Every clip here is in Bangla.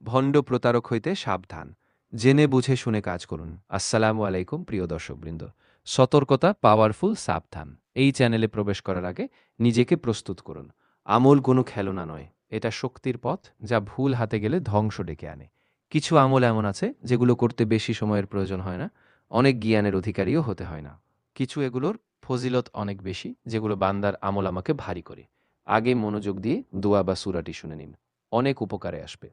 ভণ্ড প্রতারক হইতে সাবধান। জেনে বুঝে শুনে কাজ করুন। আসসালামু আলাইকুম প্রিয় দর্শকবৃন্দ। সতর্কতা, পাওয়ারফুল, সাবধান। এই চ্যানেলে প্রবেশ করার আগে নিজেকে প্রস্তুত করুন। আমল কোনো খেলনা নয়, এটা শক্তির পথ, যা ভুল হাতে গেলে ধ্বংস ডেকে আনে। কিছু আমল এমন আছে যেগুলো করতে বেশি সময়ের প্রয়োজন হয় না, অনেক জ্ঞানের অধিকারীও হতে হয় না। কিছু এগুলোর ফজিলত অনেক বেশি, যেগুলো বান্দার আমল আমাকে ভারী করে। আগে মনোযোগ দিয়ে দোয়া বা সূরাটি শুনে নিন, অনেক উপকারে আসবে।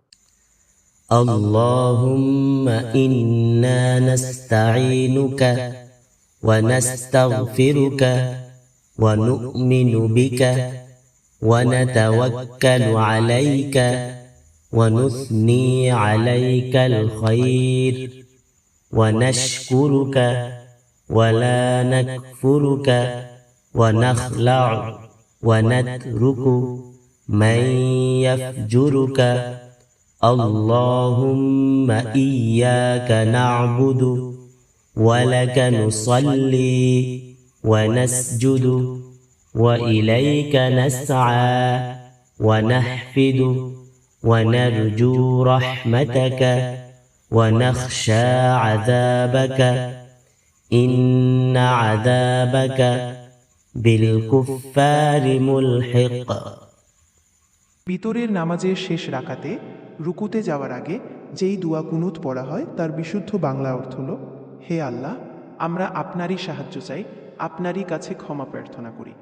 اللهم إنا نستعينك ونستغفرك ونؤمن بك ونتوكل عليك ونثني عليك الخير ونشكرك ولا نكفرك ونخلع ونترك من يفجرك اللهم إياك نعبد ولك نصلي ونسجد وإليك نسعى ونحفد ونرجو رحمتك ونخشى عذابك إن عذابك بالكفار ملحق। বিতরের নামাজের শেষ রাকাতে রুকুতে যাওয়ার আগে যেই দোয়া কুনুত পড়া হয় তার বিশুদ্ধ বাংলা অর্থ হল, হে আল্লাহ, আমরা আপনারই সাহায্য চাই, আপনারই কাছে ক্ষমা প্রার্থনা করি।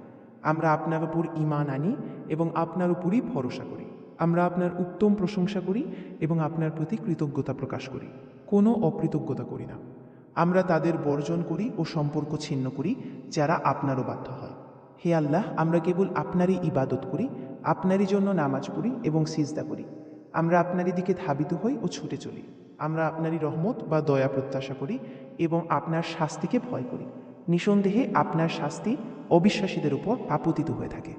আমরা আপনার উপর ঈমান আনি এবং আপনার উপরই ভরসা করি। আমরা আপনার উত্তম প্রশংসা করি এবং আপনার প্রতি কৃতজ্ঞতা প্রকাশ করি, কোনো অকৃতজ্ঞতা করি না। আমরা তাদের বর্জন করি ও সম্পর্ক ছিন্ন করি যারা আপনারও বাধ্য হয়। হে আল্লাহ, আমরা কেবল আপনারই ইবাদত করি, আপনারই জন্য নামাজ পড়ি এবং সিজদা করি। আমরা আপনারই দিকে ধাবিত হই ও ছুটে চলি। আমরা আপনারই রহমত বা দয়া প্রত্যাশা করি এবং আপনার শাস্তিকে ভয় করি। নিঃসন্দেহে আপনার শাস্তি অবিশ্বাসীদের উপর আপতিত হয়ে থাকে।